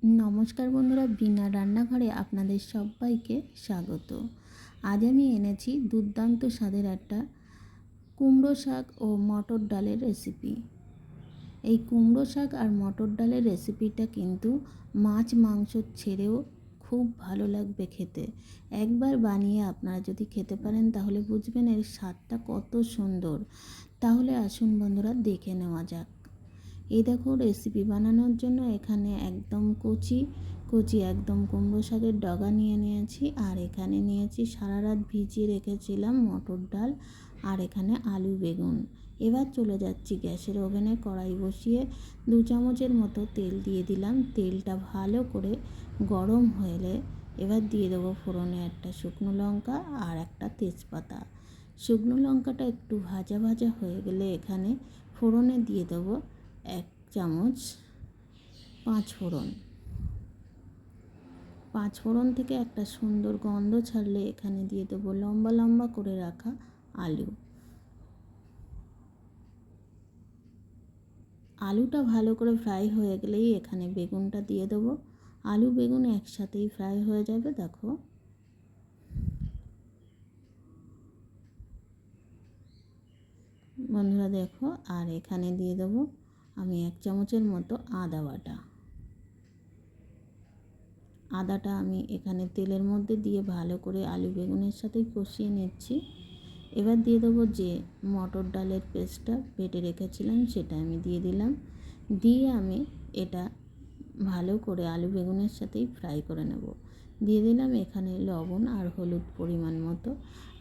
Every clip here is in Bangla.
নমস্কার বন্ধুরা, বিনা রান্নাঘরে আপনাদের সবাইকে স্বাগত। আজ আমি এনেছি দুর্দান্ত স্বাদের একটা কুমড়ো শাক ও মটর ডালের রেসিপি। এই কুমড়ো শাক আর মটর ডালের রেসিপিটা কিন্তু মাছ মাংস ছেড়েও খুব ভালো লাগবে খেতে। একবার বানিয়ে আপনারা যদি খেতে পারেন তাহলে বুঝবেন এর স্বাদটা কত সুন্দর। তাহলে আসুন বন্ধুরা, দেখে নেওয়া যাক। এই দেখো, রেসিপি বানানোর জন্য এখানে একদম কচি কচি একদম কুমড়ো শাকের ডগা নিয়ে নিয়েছি, আর এখানে নিয়েছি সারা রাত ভিজিয়ে রেখেছিলাম মটর ডাল, আর এখানে আলু বেগুন। এবার চলে যাচ্ছি গ্যাসের ওভেনে, কড়াই বসিয়ে 2 চামচের মতো তেল দিয়ে দিলাম। তেলটা ভালো করে গরম হলে এবার দিয়ে দেবো ফোড়নে একটা শুকনো লঙ্কা আর একটা তেজপাতা। শুকনো লঙ্কাটা একটু ভাজা ভাজা হয়ে গেলে এখানে ফোড়নে দিয়ে দেবো 1 চামচ পাঁচফোড়ন। পাঁচফোড়ন থেকে একটা সুন্দর গন্ধ ছাড়লে এখানে দিয়ে দেবো লম্বা লম্বা করে রাখা আলু। আলুটা ভালো করে ফ্রাই হয়ে গেলেই এখানে বেগুনটা দিয়ে দেবো। আলু বেগুন একসাথেই ফ্রাই হয়ে যাবে। দেখো, বন্ধুরা দেখো, আর এখানে দিয়ে দেবো আমি 1 চামচের মতো আদা বাটা। আদাটা আমি এখানে তেলের মধ্যে দিয়ে ভালো করে আলু বেগুনের সাথে কষিয়ে নিচ্ছি। এবার দিয়ে দেবো যে মটর ডালের পেস্টটা বেটে রেখেছিলাম, সেটা আমি দিয়ে দিলাম। দিয়ে আমি এটা ভালো করে আলু বেগুনের সাথেই ফ্রাই করে নেব। দিয়ে দিলাম এখানে লবণ আর হলুদ পরিমাণ মতো।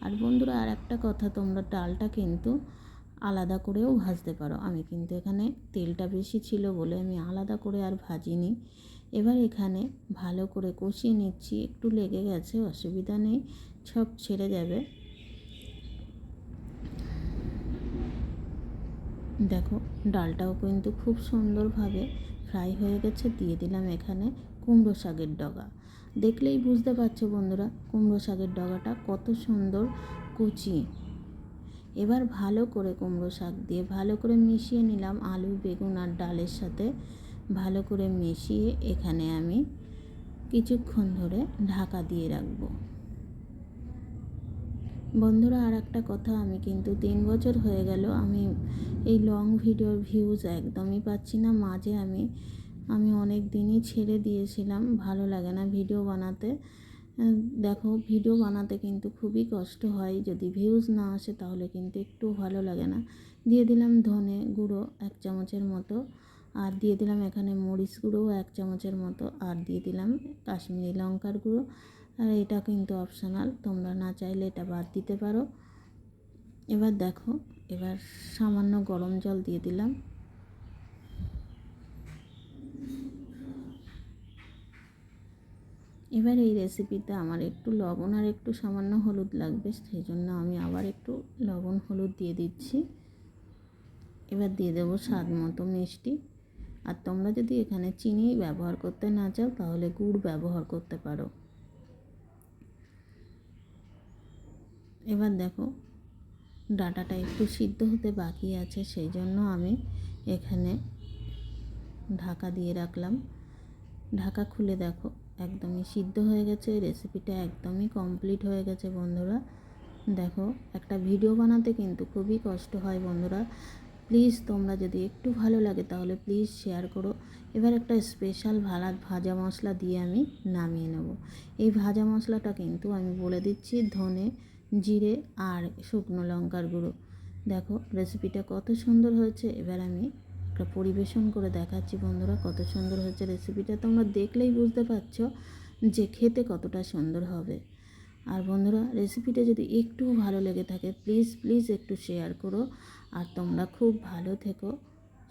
আর বন্ধুরা, আর একটা কথা, তোমরা ডালটা কিন্তু আলাদা করেও ভাজতে পারো। আমি কিন্তু এখানে তেলটা বেশি ছিল বলে আমি আলাদা করে আর ভাজিনি। এবার এখানে ভালো করে কষিয়ে নিচ্ছি। একটু লেগে গেছে, অসুবিধা নেই, সব ছেড়ে যাবে। দেখো, ডালটাও কিন্তু খুব সুন্দরভাবে ফ্রাই হয়ে গেছে। দিয়ে দিলাম এখানে কুমড়ো শাকের ডগা। দেখলেই বুঝতে পারছো বন্ধুরা, কুমড়ো শাকের ডগাটা কত সুন্দর কুচি। এবার ভালো করে কুমড়ো শাক দিয়ে ভালো করে মিশিয়ে নিলাম আলু বেগুন আর ডালের সাথে। ভালো করে মিশিয়ে এখানে আমি কিছুক্ষণ ধরে ঢাকা দিয়ে রাখবো। বন্ধুরা, আর একটা কথা, আমি কিন্তু 3 বছর হয়ে গেল আমি এই লং ভিডিওর ভিউজ একদমই পাচ্ছি না। মাঝে আমি অনেক দিনই ছেড়ে দিয়েছিলাম, ভালো লাগে না ভিডিও বানাতে। দেখো, ভিডিও বানাতে কিন্তু খুবই কষ্ট হয়, যদি ভিউজ না আসে তাহলে কিন্তু একটু ভালো লাগে না। দিয়ে দিলাম ধনে গুঁড়ো 1 চামচের মতো, আর দিয়ে দিলাম এখানে মরিচ গুঁড়ো 1 চামচের মতো, আর দিয়ে দিলাম কাশ্মীরি লঙ্কার গুঁড়ো। আর এটা কিন্তু অপশনাল, তোমরা না চাইলে এটা বাদ দিতে পারো। এবার দেখো, এবার সামান্য গরম জল দিয়ে দিলাম। এবার এই রেসিপিতে আমার একটু লবণ আর একটু সামান্য হলুদ লাগবে, সেই জন্য আমি আবার একটু লবণ হলুদ দিয়ে দিচ্ছি। এবার দিয়ে দেবো স্বাদ মতো মিষ্টি। আর তোমরা যদি এখানে চিনি ব্যবহার করতে না চাও তাহলে গুড় ব্যবহার করতে পারো। এবার দেখো, ডাঁটাটা একটু সিদ্ধ হতে বাকি আছে, সেই জন্য আমি এখানে ঢাকা দিয়ে রাখলাম। ঢাকা খুলে দেখো, একদমই সিদ্ধ হয়ে গেছে। রেসিপিটা একদমই কমপ্লিট হয়ে গেছে বন্ধুরা। দেখো, একটা ভিডিও বানাতে কিন্তু খুবই কষ্ট হয় বন্ধুরা। প্লিজ তোমরা যদি একটু ভালো লাগে তাহলে প্লিজ শেয়ার করো। এবার একটা স্পেশাল ভাজা মশলা দিয়ে আমি নামিয়ে নেব। এই ভাজা মশলাটা কিন্তু আমি বলে দিচ্ছি, ধনে জিরে আর শুকনো লঙ্কার গুঁড়ো। দেখো, রেসিপিটা কত সুন্দর হয়েছে। এবার আমি একটা পরিবেশন করে দেখাচ্ছি বন্ধুরা, কত সুন্দর হয়েছে রেসিপিটা। তোমরা দেখলেই বুঝতে পারছো যে খেতে কতটা সুন্দর হবে। আর বন্ধুরা, রেসিপিটা যদি একটু ভালো লেগে থাকে প্লিজ প্লিজ একটু শেয়ার করো। আর তোমরা খুব ভালো থেকো,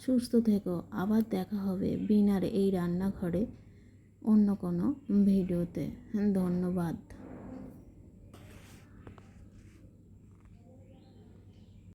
সুস্থ থেকো। আবার দেখা হবে বিনার এই রান্নাঘরে অন্য কোনো ভিডিওতে। ধন্যবাদ।